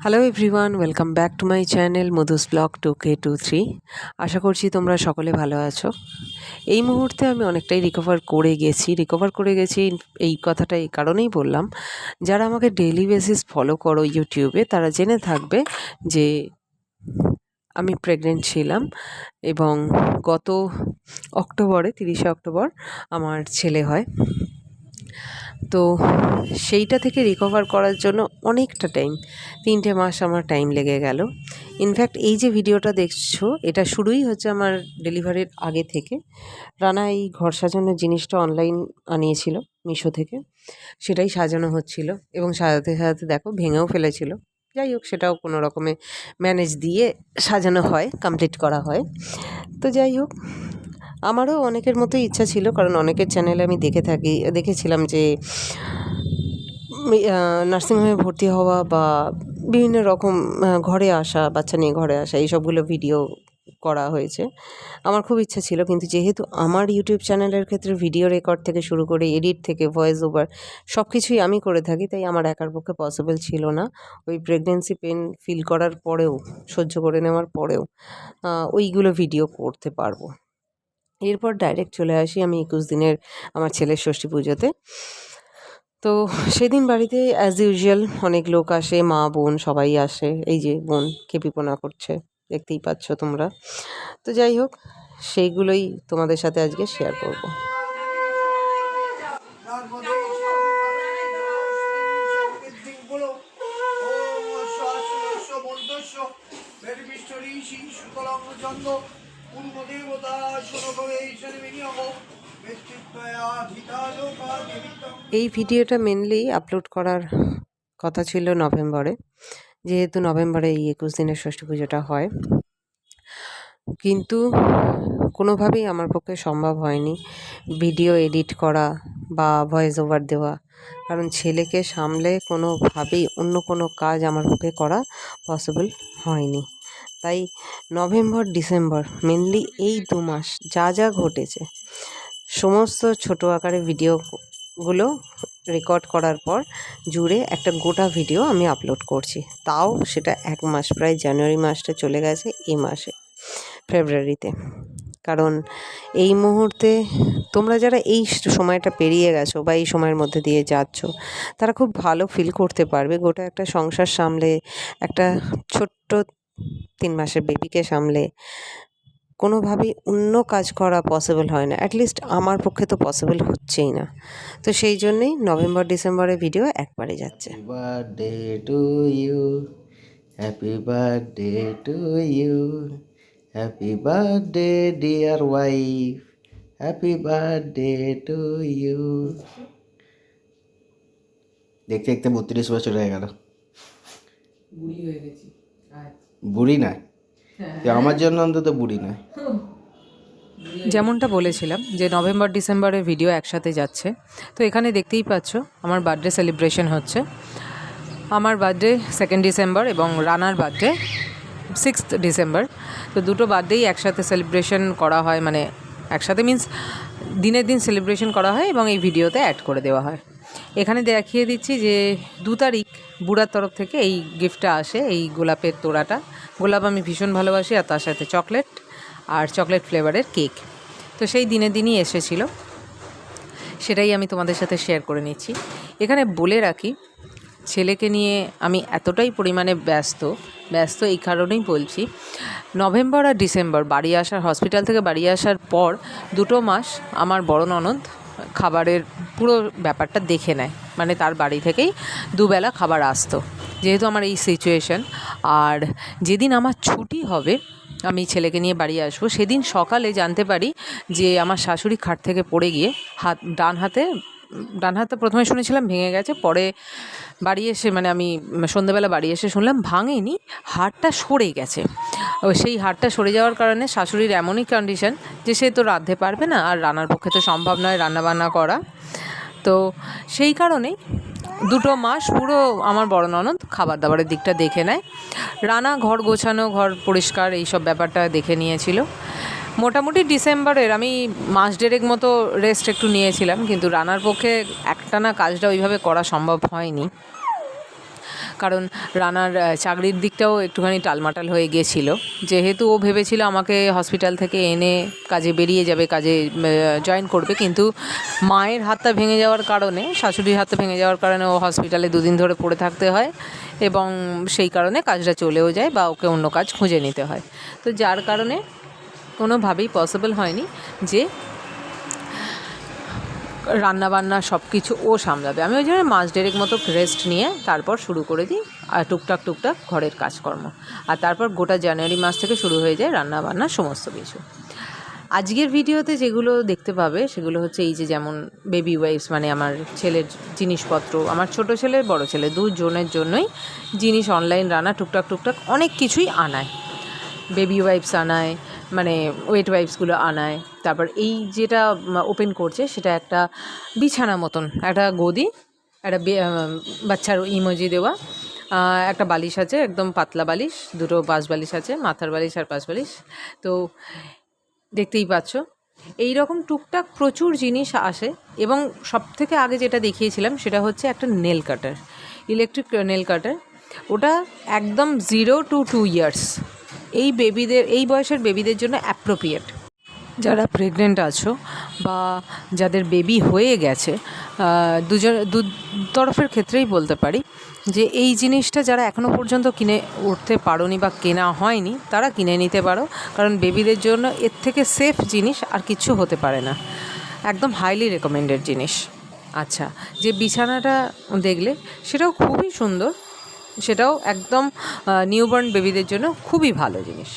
Hello everyone, welcome back to my channel Madhu's blog 2K23। আশা করছি তোমরা সকলে ভালো আছো। এই মুহূর্তে আমি অনেকটাই রিকভার করে গেছি। এই কথাটা এই কারণেই বললাম, যারা আমাকে ডেইলি বেসিস ফলো করো ইউটিউবে তারা জেনে থাকবে যে আমি প্রেগনেন্ট ছিলাম এবং গত অক্টোবরে 30শে অক্টোবর আমার ছেলে হয়। তো সেইটা থেকে রিকভার করার জন্য অনেকটা টাইম, 3টে মাস আমার টাইম লেগে গেল। ইনফ্যাক্ট এই যে ভিডিওটা দেখছো এটা শুরুই হচ্ছে আমার ডেলিভারির আগে থেকে। রানা এই ঘর সাজানোর জিনিসটা অনলাইন আনিয়েছিল মিশো থেকে, সেটাই সাজানো হচ্ছিল এবং সাজাতে সাজাতে দেখো ভেঙেও ফেলেছিল। যাই হোক, সেটাও কোনো রকমে ম্যানেজ দিয়ে সাজানো হয়, কমপ্লিট করা হয়। তো যাই হোক, আমারও অনেকের মতোই ইচ্ছা ছিল, কারণ অনেকের চ্যানেলে আমি দেখেছিলাম যে নার্সিংহোমে ভর্তি হওয়া বা বিভিন্ন রকম ঘরে আসা, বাচ্চা নিয়ে ঘরে আসা, এই সবগুলো ভিডিও করা হয়েছে। আমার খুব ইচ্ছা ছিল, কিন্তু যেহেতু আমার ইউটিউব চ্যানেলের ক্ষেত্রে ভিডিও রেকর্ড থেকে শুরু করে এডিট থেকে ভয়েস ওভার সব কিছুই আমি করে থাকি, তাই আমার একার পক্ষে পসিবল ছিল না ওই প্রেগনেন্সি পেন ফিল করার পরেও, সহ্য করে নেওয়ার পরেও ওইগুলো ভিডিও করতে পারবো। এরপর ডাইরেক্ট চলে আসি আমি 21 দিনের আমার ছেলের ষষ্ঠী পুজোতে। তো সেদিন বাড়িতে অ্যাজ ইউজুয়াল অনেক লোক আসে, মা বোন সবাই আসে। এই যে বোন খেপিপোনা করছে, দেখতেই পাচ্ছ তোমরা। তো যাই হোক, সেইগুলোই তোমাদের সাথে আজকে শেয়ার করব। এই ভিডিওটা মেনলি আপলোড করার কথা ছিল নভেম্বরে, যেহেতু নভেম্বরে এই 21 দিনের ষষ্ঠী পুজোটা হয়, কিন্তু কোনোভাবেই আমার পক্ষে সম্ভব হয়নি ভিডিও এডিট করা বা ভয়েস ওভার দেওয়া, কারণ ছেলেকে সামলে কোনোভাবেই অন্য কোনো কাজ আমার পক্ষে করা পসিবল হয়নি। তাই নভেম্বর ডিসেম্বর মেনলি এই 2 মাস যা যা ঘটেছে সমস্ত ছোটো আকারে ভিডিওগুলো রেকর্ড করার পর জুড়ে একটা গোটা ভিডিও আমি আপলোড করছি। তাও সেটা 1 মাস, প্রায় জানুয়ারি মাসটা চলে গেছে এই মাসে, ফেব্রুয়ারিতে। কারণ এই মুহূর্তে তোমরা যারা এই সময়টা পেরিয়ে গেছো বা এই সময়ের মধ্যে দিয়ে যাচ্ছ, তারা খুব ভালো ফিল করতে পারবে। গোটা একটা সংসার সামলে, একটা ছোট্ট 3 মাসের বেবিকে সামলে কোনোভাবেই অন্য কাজ করা পসিবল হয় না। অ্যাটলিস্ট আমার পক্ষে তো পসিবল হচ্ছেই না। তো সেই জন্যেই নভেম্বর ডিসেম্বরের ভিডিও একবারে যাচ্ছে। Birthday to you, happy birthday to you, happy birthday dear wife, happy birthday to you. দেখতে দেখতে 32 বছর হয়ে গেল। বুড়ি হয়ে গেছি। বুড়ি না, আমার জন্য অন্তত বুড়ি না। যেমনটা বলেছিলাম যে নভেম্বর ডিসেম্বরের ভিডিও একসাথে যাচ্ছে। তো এখানে দেখতেই পাচ্ছ আমার বার্থডে সেলিব্রেশন হচ্ছে। আমার বার্থডে 2 ডিসেম্বর এবং রানার বার্থডে 6 ডিসেম্বর। তো দুটো বার্থডেই একসাথে সেলিব্রেশন করা হয়, মানে একসাথে মিন্স দিনের দিন সেলিব্রেশন করা হয় এবং এই ভিডিওতে অ্যাড করে দেওয়া হয়। এখানে দেখিয়ে দিচ্ছি যে 2 তারিখ বুড়ার তরফ থেকে এই গিফটটা আসে, এই গোলাপের তোড়াটা। গোলাপ আমি ভীষণ ভালোবাসি, আর তার সাথে চকলেট আর চকলেট ফ্লেভারের কেক। তো সেই দিনই এসেছিলো, সেটাই আমি তোমাদের সাথে শেয়ার করে নিচ্ছি। এখানে বলে রাখি, ছেলেকে নিয়ে আমি এতটাই পরিমাণে ব্যস্ত এই কারণেই বলছি, নভেম্বর আর ডিসেম্বর হসপিটাল থেকে বাড়ি আসার পর 2 মাস আমার বড় ননদ খাবারের পুরো ব্যাপারটা দেখে নেয়। মানে তার বাড়ি থেকেই দুবেলা খাবার আসতো, যেহেতু আমার এই সিচুয়েশন। আর যেদিন আমার ছুটি হবে, আমি ছেলেকে নিয়ে বাড়ি আসবো, সেদিন সকালে জানতে পারি যে আমার শাশুড়ি খাট থেকে পড়ে গিয়ে ডান হাতে প্রথমে শুনেছিলাম ভেঙে গেছে, পরে বাড়ি এসে, মানে আমি সন্ধ্যেবেলা বাড়ি এসে শুনলাম ভাঙেনি, হাড়টা সরে গেছে। সেই হাড়টা সরে যাওয়ার কারণে শাশুড়ির এমনই কন্ডিশন যে সে তো রাঁধতে পারবে না, আর রান্নার পক্ষে তো সম্ভব নয় রান্নাবান্না করা। তো সেই কারণেই 2 মাস পুরো আমার বড় ননদ খাবার দাবারের দিকটা দেখে নেয়। রানা ঘর গোছানো, ঘর পরিষ্কার, এইসব ব্যাপারটা দেখে নিয়েছিল। মোটামুটি ডিসেম্বরের আমি মাস দেড়েক মতো রেস্ট একটু নিয়েছিলাম, কিন্তু রানার পক্ষে একটানা কাজটা ওইভাবে করা সম্ভব হয়নি, কারণ রানার চাকরির দিকটাও একটুখানি টালমাটাল হয়ে গিয়েছিল, যেহেতু ও ভেবেছিল আমাকে হসপিটাল থেকে এনে কাজে বেরিয়ে যাবে, কাজে জয়েন করবে, কিন্তু মায়ের হাতটা ভেঙে যাওয়ার কারণে, শাশুড়ির হাতটা ভেঙে যাওয়ার কারণে ও হসপিটালে 2 দিন ধরে পড়ে থাকতে হয় এবং সেই কারণে কাজটা চলেও যায় বা ওকে অন্য কাজ খুঁজে নিতে হয়। তো যার কারণে কোনোভাবেই পসিবল হয়নি যে রান্নাবান্না সব কিছু ও সামলাবে। আমি ওই জন্য মাস দেড়েক মতো রেস্ট নিয়ে তারপর শুরু করে দিই আর টুকটাক ঘরের কাজকর্ম। আর তারপর গোটা জানুয়ারি মাস থেকে শুরু হয়ে যায় রান্নাবান্না সমস্ত কিছু। আজকের ভিডিওতে যেগুলো দেখতে পাবে সেগুলো হচ্ছে এই যে যেমন বেবি ওয়াইপস, মানে আমার ছেলের জিনিসপত্র, আমার ছোট ছেলে বড় ছেলে দুজনের জন্যই জিনিস অনলাইন রান্না টুকটাক অনেক কিছুই আনায়। বেবি ওয়াইপস আনায়, মানে ওয়েট ওয়াইপসগুলো আনায়। তারপর এই যেটা ওপেন করছে সেটা একটা বিছানা মতন, একটা গদি, একটা বাচ্চার ইমোজি দেওয়া, একটা বালিশ আছে, একদম পাতলা বালিশ, 2টো বাস বালিশ আছে, মাথার বালিশ আর পাশ বালিশ। তো দেখতেই পাচ্ছ এই রকম টুকটাক প্রচুর জিনিস আসে। এবং সবথেকে আগে যেটা দেখিয়েছিলাম সেটা হচ্ছে একটা নেল কাটার, ইলেকট্রিক নেল কাটার। ওটা একদম 0 to 2 ইয়ার্স, এই বয়সের বেবিদের জন্য অ্যাপ্রোপ্রিয়েট। যারা প্রেগনেন্ট আছো বা যাদের বেবি হয়ে গেছে, দু তরফের ক্ষেত্রেই বলতে পারি যে এই জিনিসটা যারা এখনও পর্যন্ত কিনে উঠতে পারোনি বা কেনা হয়নি তারা কিনে নিতে পারো, কারণ বেবিদের জন্য এর থেকে সেফ জিনিস আর কিচ্ছু হতে পারে না। একদম হাইলি রেকমেন্ডেড জিনিস। আচ্ছা, যে বিছানাটা দেখলে সেটাও খুবই সুন্দর, সেটাও একদম নিউবর্ন বেবিদের জন্য খুবই ভালো জিনিস।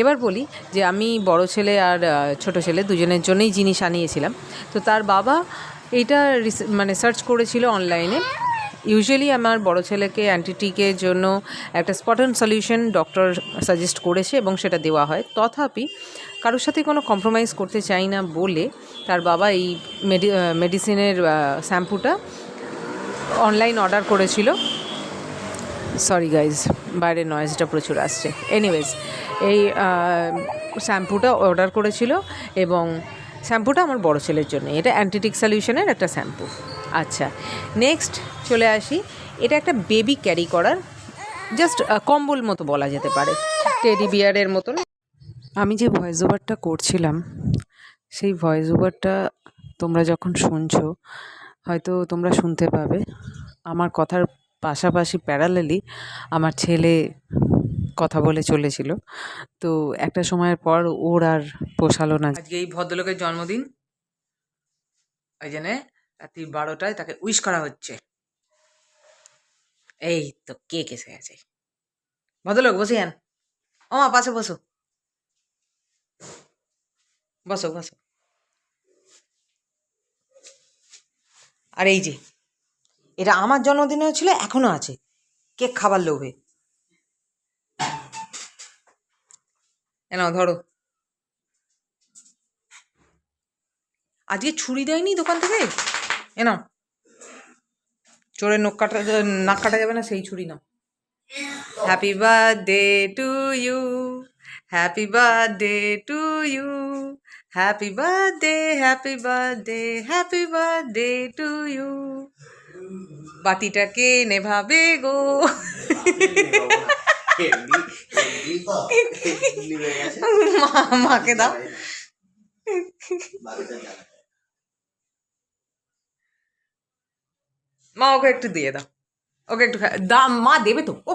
এবার বলি যে আমি বড় ছেলে আর ছোট ছেলে দুজনের জন্যই জিনিস আনিয়েছিলাম। তো তার বাবা এইটা মানে সার্চ করেছিল অনলাইনে। ইউজুয়ালি আমার বড় ছেলেকে অ্যান্টিটিকের জন্য একটা spot on solution doctor suggest করেছে এবং সেটা দেওয়া হয়। তথাপি কারোর সাথে কোনো কম্প্রোমাইজ করতে চাই না বলে তার বাবা এই মেডিসিনের শ্যাম্পুটা অনলাইন অর্ডার করেছিল। সরি গাইজ, বাইরের নয়েজটা প্রচুর আসছে। এনিওয়েজ, এই শ্যাম্পুটা অর্ডার করেছিল এবং শ্যাম্পুটা আমার বড় ছেলের জন্য। এটা অ্যান্টিটিক সলিউশনের একটা শ্যাম্পু। আচ্ছা, নেক্সট চলে আসি। এটা একটা বেবি ক্যারি করার জাস্ট কম্বল মতো বলা যেতে পারে, টেডি বিয়ারের মতন। আমি যে ভয়েস ওভারটা করছিলাম সেই ভয়েস ওভারটা তোমরা যখন শুনছো হয়তো তোমরা শুনতে পাবে আমার কথার পাশাপাশি প্যারালালি আমার ছেলে কথা বলে চলেছিল। তো একটা সময়ের পর ওর আর পোষালো না। আজকে এই ভদ্রলোকের জন্মদিন, ওই জন্যে রাত্রি 12টায় তাকে উইশ করা হচ্ছে। এই তো কেক এসে গেছে। ভদ্রলোক বসে যান, ও মা পাশে বসো, বসো বসো। আর এই যে এটা আমার জন্মদিনে ছিল, এখনো আছে, কেক খাবার লোভে। এনাও ধরো। আজকে ছুরি দেয়নি দোকান থেকে, এনাও। চোরের নাক কাটা যাবে না, সেই ছুরি নাও। Happy birthday to you, happy birthday to you, happy birthday, happy birthday, happy birthday to you. বাতিটাকে নেভাবে গো। মাকে দাও, মা ওকে একটু দিয়ে দাও, ওকে একটু দাম মা দেবে তো। ও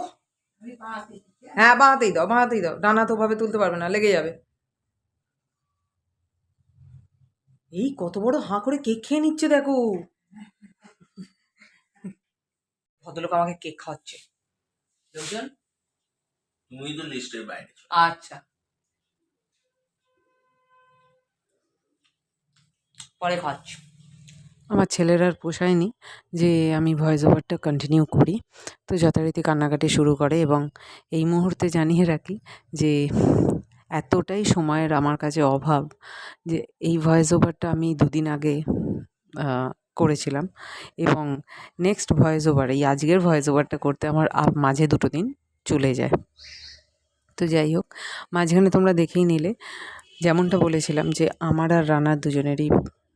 হ্যাঁ, বাঁহাতেই দাও, বাঁহাতেই দাও, ডানা তো ভাবে তুলতে পারবে না, লেগে যাবে। এই কত বড় হাঁ করে কেক খেয়ে নিচ্ছে দেখো। ভদ্রলোক আমাকে কেক খাওয়াচ্ছে। লোকজন তুমি তো লিস্টের বাইরে। আচ্ছা, পরে খাওয়াচ্ছি। আমার ছেলের আর পোষায়নি যে আমি ভয়েস ওভারটা কন্টিনিউ করি, তো যথারীতি কান্নাকাটি শুরু করে। এবং এই মুহূর্তে জানিয়ে রাখি যে এতটাই সময়ের আমার কাছে অভাব যে এই ভয়েস ওভারটা আমি 2 দিন আগে করেছিলাম এবং নেক্সট ভয়েস ওভার, এই আজকের ভয়েস ওভারটা করতে আমার মাঝে 2 দিন চলে যায়। তো যাই হোক, মাঝখানে তোমরা দেখেই নিলে যেমনটা বলেছিলাম যে আমার আর রানার দুজনেরই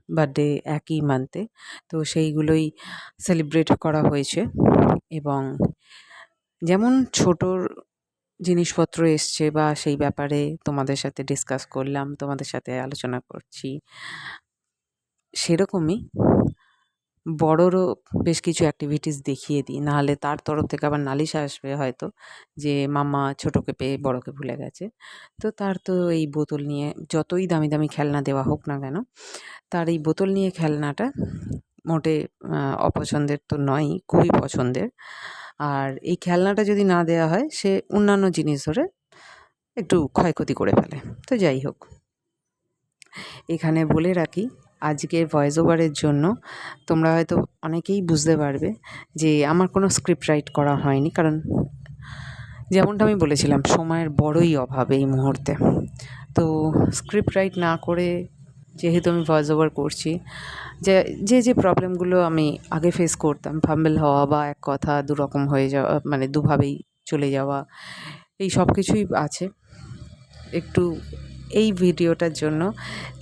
বার্থডে একই মান্থে, তো সেইগুলোই সেলিব্রেট করা হয়েছে। এবং যেমন ছোটোর জিনিসপত্র এসছে বা সেই ব্যাপারে তোমাদের সাথে ডিসকাস করলাম, তোমাদের সাথে আলোচনা করছি, সেরকমই বড়রও বেশ কিছু অ্যাক্টিভিটিস দেখিয়ে দিই। নাহলে তার তরফ থেকে আবার নালিশ আসবে হয়তো যে মাম্মা ছোটোকে পেয়ে বড়কে ভুলে গেছে। তো তার তো এই বোতল নিয়ে যতই দামি দামি খেলনা দেওয়া হোক না কেন, তার এই বোতল নিয়ে খেলনাটা মোটে অপছন্দের তো নয়ই, খুবই পছন্দের। আর এই খেলনাটা যদি না দেওয়া হয়, সে অন্যান্য জিনিস ধরে একটু ক্ষয়ক্ষতি করে ফেলে। তো যাই হোক, এখানে বলে রাখি, আজকের ভয়েস ওভারের জন্য তোমরা হয়তো অনেকেই বুঝতে পারবে যে আমার কোনো স্ক্রিপ্ট রাইট করা হয়নি, কারণ যেমনটা আমি বলেছিলাম সময়ের বড়ই অভাব এই মুহূর্তে। তো স্ক্রিপ্ট রাইট না করে যেহেতু আমি ভয়েস ওভার করছি, যে প্রবলেমগুলো আমি আগে ফেস করতাম, ফাম্বেল হওয়া বা এক কথা দুরকম হয়ে যাওয়া, মানে দুভাবেই চলে যাওয়া, এই সব কিছুই আছে। একটু এই ভিডিওটার জন্য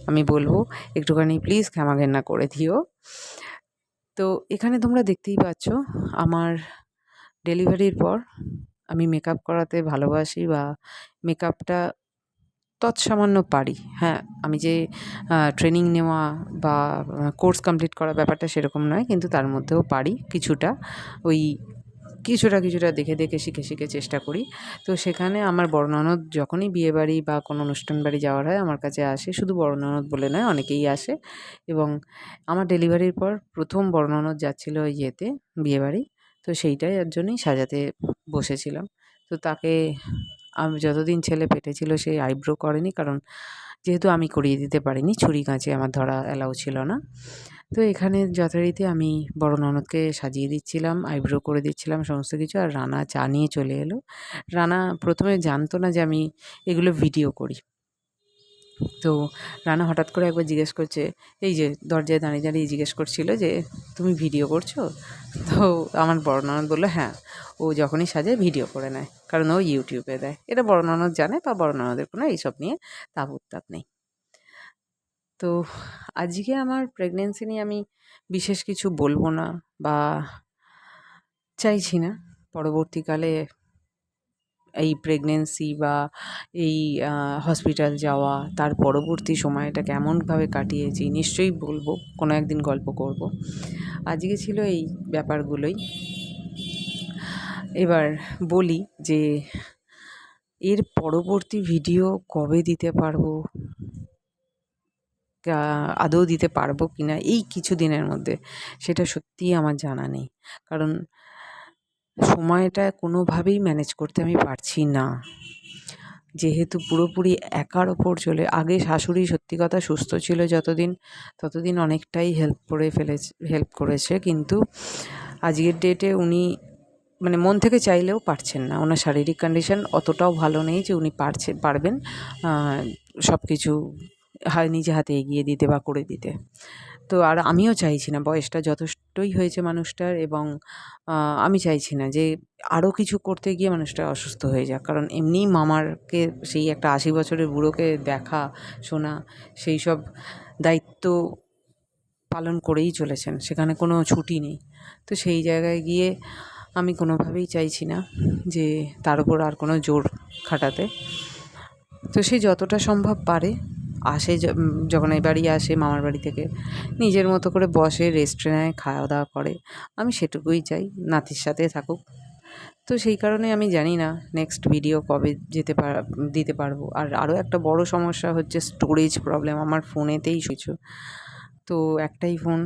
আমি বলবো একটুখানি প্লিজ ক্ষমা ঘেন্না করে দিও। তো এখানে তোমরা দেখতেই পাচ্ছ আমার ডেলিভারির পর আমি মেকআপ করাতে ভালোবাসি বা মেকআপটা তৎসামান্য পারি। হ্যাঁ, আমি যে ট্রেনিং নেওয়া বা কোর্স কমপ্লিট করা ব্যাপারটা সেরকম নয়, কিন্তু তার মধ্যেও পারি কিছুটা। ওই কিছুটা দেখে দেখে শিখে শিখে চেষ্টা করি। তো সেখানে আমার বড় ননদ যখনই বিয়েবাড়ি বা কোনো অনুষ্ঠান বাড়ি যাওয়ার হয় আমার কাছে আসে। শুধু বড় ননদ বলে নয়, অনেকেই আসে। এবং আমার ডেলিভারির পর প্রথম বড় ননদ যাচ্ছিল ইয়েতে, বিয়েবাড়ি। তো সেইটাই এর জন্যই সাজাতে বসেছিলাম। তো তাকে আমি যতদিন ছেলে পেটে ছিল সে আইব্রো করেনি, কারণ যেহেতু আমি করিয়ে দিতে পারিনি, ছুরি কাঁচি আমার ধরা অ্যালাউ ছিল না। তো এখানে যথারীতি আমি বড় ননদকে সাজিয়ে দিচ্ছিলাম, আইব্রো করে দিচ্ছিলাম সমস্ত কিছু। আর রানা চা নিয়ে চলে এলো। রানা প্রথমে জানতো না যে আমি এগুলো ভিডিও করি। তো রানা হঠাৎ করে একবার জিজ্ঞেস করছে, এই যে দরজায় দাঁড়িয়ে দাঁড়িয়ে জিজ্ঞেস করছিল যে তুমি ভিডিও করছো? তো আমার বড় ননদ বললো হ্যাঁ, ও যখনই সাজায় ভিডিও করে নেয়, কারণ ও ইউটিউবে দেয়। এটা বড় ননদ জানে, বা বড় ননদের কোনো এইসব নিয়ে তাপ উত্তাপ নেই। তো আজকে আমার প্রেগনেন্সি নিয়ে আমি বিশেষ কিছু বলবো না, বা চাইছি না। পরবর্তীকালে এই প্রেগনেন্সি বা এই হসপিটাল যাওয়া, তার পরবর্তী সময়টা কেমনভাবে কাটিয়েছি নিশ্চয়ই বলবো, কোনো একদিন গল্প করব। আজকে ছিল এই ব্যাপারগুলোই। এবার বলি যে এর পরবর্তী ভিডিও কবে দিতে পারবো, আদৌ দিতে পারবো কি না এই কিছু দিনের মধ্যে, সেটা সত্যিই আমার জানা নেই। কারণ সময়টা কোনোভাবেই ম্যানেজ করতে আমি পারছি না। যেহেতু পুরোপুরি একার ওপর চলে, আগে শাশুড়ি সত্যি কথা সুস্থ ছিল যতদিন, ততদিন অনেকটাই হেল্প করেছে, কিন্তু আজকের ডেটে উনি মানে মন থেকে চাইলেও পারছেন না। ওনার শারীরিক কন্ডিশন অতটাও ভালো নেই যে উনি পারবেন সব কিছু নিজে হাতে এগিয়ে দিতে বা করে দিতে। তো আর আমিও চাইছি না, বয়সটা যথেষ্টই হয়েছে মানুষটার, এবং আমি চাইছি না যে আরও কিছু করতে গিয়ে মানুষটা অসুস্থ হয়ে যাক। কারণ এমনিই মামারকে, সেই একটা ৮০ বছরের বুড়োকে দেখা শোনা, সেই সব দায়িত্ব পালন করেই চলেছেন, সেখানে কোনো ছুটি নেই। তো সেই জায়গায় গিয়ে আমি কোনোভাবেই চাইছি না যে তার উপর আর কোনো জোর খাটাতে। তো সে যতটা সম্ভব পারে আসে, যখন এই বাড়ি আসে মামার বাড়ি থেকে, নিজের মতো করে বসে, রেস্ট নেয়, খাওয়া দাওয়া করে। আমি সেটুকুই চাই, নাতির সাথে থাকুক। তো সেই কারণে আমি জানি না নেক্সট ভিডিও কবে দিতে পারবো। আর আরও একটা বড় সমস্যা হচ্ছে স্টোরেজ প্রবলেম আমার ফোনেতেই কিছু। তো একটাই ফোন,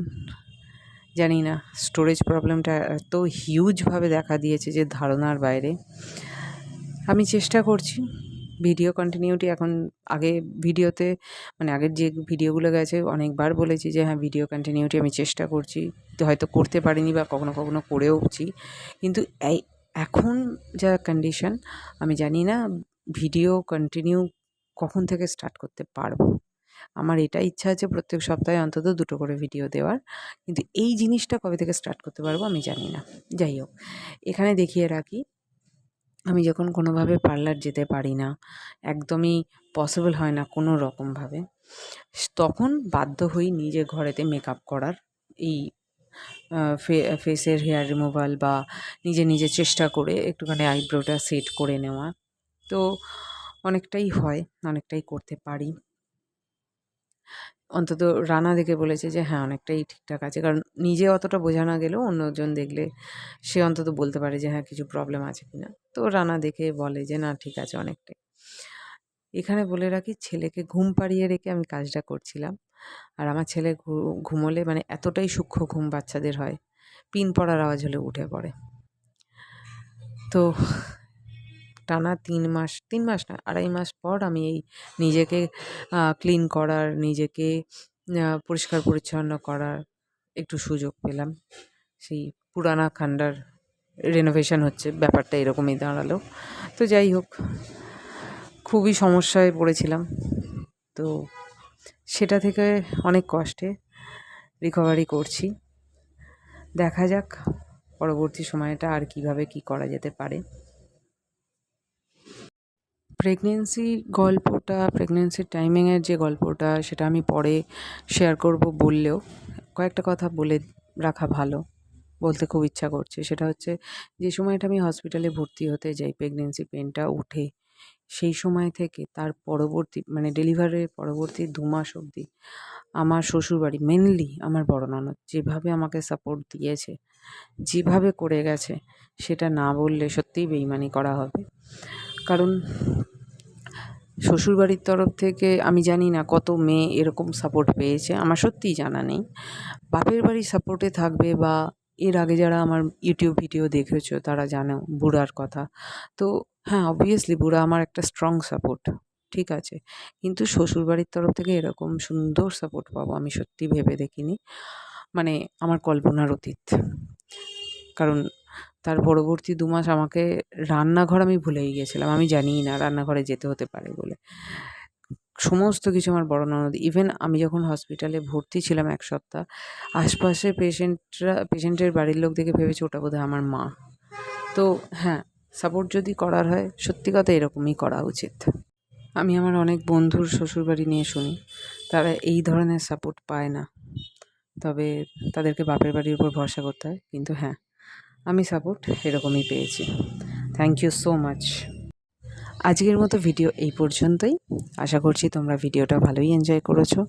জানি না স্টোরেজ প্রবলেমটা এত হিউজভাবে দেখা দিয়েছে যে ধারণার বাইরে। আমি চেষ্টা করছি ভিডিও কন্টিনিউটি এখন, আগে ভিডিওতে মানে আগের যে ভিডিওগুলো গেছে অনেকবার বলেছি যে হ্যাঁ ভিডিও কন্টিনিউটি আমি চেষ্টা করছি, তো হয়তো করতে পারিনি বা কখনো কখনো করেওছি, কিন্তু এখন যা কন্ডিশন আমি জানি না ভিডিও কন্টিনিউ কখন থেকে স্টার্ট করতে পারবো। আমার এটা ইচ্ছা আছে প্রত্যেক সপ্তাহে অন্তত 2টো করে ভিডিও দেওয়ার, কিন্তু এই জিনিসটা কবে থেকে স্টার্ট করতে পারবো আমি জানি না। যাই হোক, এখানে দেখিয়ে রাখি, আমি যখন কোনোভাবে পার্লার যেতে পারি না, একদমই পসিবল হয় না কোনো রকমভাবে, তখন বাধ্য হই নিজে ঘরেতে মেকআপ করার। এই ফেসের হেয়ার রিমুভাল বা নিজে চেষ্টা করে একটুখানি আইব্রোটা সেট করে নেওয়া। তো অনেকটাই হয়, অনেকটাই করতে পারি। অন্তত রানা দেখে বলেছে যে হ্যাঁ, অনেকটাই ঠিকঠাক আছে। কারণ নিজে অতটা বোঝা না গেলেও অন্যজন দেখলে সে অন্তত বলতে পারে যে হ্যাঁ, কিছু প্রবলেম আছে কিনা। তো রানা দেখে বলে যে না, ঠিক আছে অনেকটাই। এখানে বলে রাখি, ছেলেকে ঘুম পাড়িয়ে রেখে আমি কাজটা করছিলাম। আর আমার ছেলে ঘুমোলে মানে এতটাই সূক্ষ্ম ঘুম বাচ্চাদের হয়, পিন পড়ার আওয়াজ হলে উঠে পড়ে। তো টানা ৩ মাস, ৩ মাস না ২.৫ মাস পর আমি এই নিজেকে ক্লিন করার, নিজেকে পরিষ্কার পরিচ্ছন্ন করার একটু সুযোগ পেলাম। সেই পুরানা খান্ডার রেনোভেশন হচ্ছে, ব্যাপারটা এরকমই দাঁড়ালো। তো যাই হোক, খুবই সমস্যায় পড়েছিলাম। তো সেটা থেকে অনেক কষ্টে রিকভারি করছি। দেখা যাক পরবর্তী সময়টা আর কীভাবে কী করা যেতে পারে। প্রেগনেন্সির টাইমিংয়ের যে গল্পটা, সেটা আমি পরে শেয়ার করব বললেও কয়েকটা কথা বলে রাখা ভালো, বলতে খুব ইচ্ছা করছে। সেটা হচ্ছে, যে সময়টা আমি হসপিটালে ভর্তি হতে যাই, প্রেগনেন্সি পেনটা উঠে, সেই সময় থেকে তার পরবর্তী মানে ডেলিভারির পরবর্তী ২ মাস অবধি আমার শ্বশুরবাড়ি, মেনলি আমার বড় ননদ যেভাবে আমাকে সাপোর্ট দিয়েছে, যেভাবে করে গেছে, সেটা না বললে সত্যিই বেইমানি করা হবে। কারণ শ্বশুরবাড়ির তরফ থেকে আমি জানি না কত মেয়ে এরকম সাপোর্ট পেয়েছে, আমার সত্যিই জানা নেই। বাপের বাড়ির সাপোর্টে থাকবে, বা এর আগে যারা আমার ইউটিউব ভিডিও দেখেছো তারা জানো বুড়ার কথা। তো হ্যাঁ, অবভিয়াসলি বুড়া আমার একটা স্ট্রং সাপোর্ট, ঠিক আছে। কিন্তু শ্বশুরবাড়ির তরফ থেকে এরকম সুন্দর সাপোর্ট পাবো আমি সত্যি ভেবে দেখিনি। মানে আমার কল্পনার অতীত। কারণ তার পরবর্তী ২ মাস আমাকে রান্নাঘর আমি ভুলেই গেছিলাম। আমি জানিই না রান্নাঘরে যেতে হতে পারে বলে। সমস্ত কিছু আমার বড় ননদ। ইভেন আমি যখন হসপিটালে ভর্তি ছিলাম ১ সপ্তাহ, আশপাশে পেশেন্টের বাড়ির লোক দেখে ভেবেছে ওটা বোধহয় আমার মা। তো হ্যাঁ, সাপোর্ট যদি করার হয়, সত্যি কথা এরকমই করা উচিত। আমি আমার অনেক বন্ধুর শ্বশুরবাড়ি নিয়ে শুনি, তারা এই ধরনের সাপোর্ট পায় না। তবে তাদেরকে বাপের বাড়ির উপর ভরসা করতে হয়। কিন্তু হ্যাঁ, আমি সাপোর্ট এরকমই পেয়েছি। Thank you so much. আজকের মতো ভিডিও এই পর্যন্তই। আশা করছি তোমরা ভিডিওটা ভালোই এনজয় করেছো।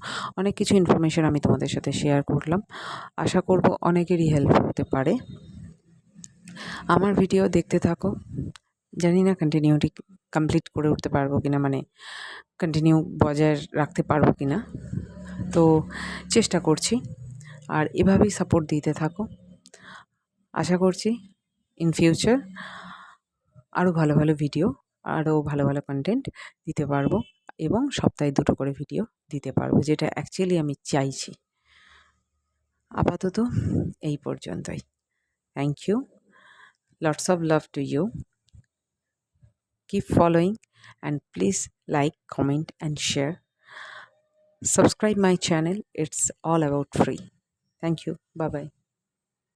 অনেক কিছু ইনফরমেশন আমি তোমাদের সাথে শেয়ার করলাম। আশা করব অনেকেরই হেল্প হতে পারে। আমার ভিডিও দেখতে থাকো। জানি না কমপ্লিট করে উঠতে পারবো কিনা, মানে কন্টিনিউ বজায় রাখতে পারবো কিনা, তো চেষ্টা করছি। আর এভাবেই সাপোর্ট দিতে থাকো। আশা করছি ইন ফিউচার আরও ভালো ভালো ভিডিও, আরও ভালো ভালো কন্টেন্ট দিতে পারবো, এবং সপ্তাহে ২টো করে ভিডিও দিতে পারবো, যেটা অ্যাকচুয়ালি আমি চাইছি। আপাতত এই পর্যন্তই। Thank you. Lots of love to you. Keep following, and please like, comment and share. Subscribe my channel. It's all about free. Thank you. Bye bye.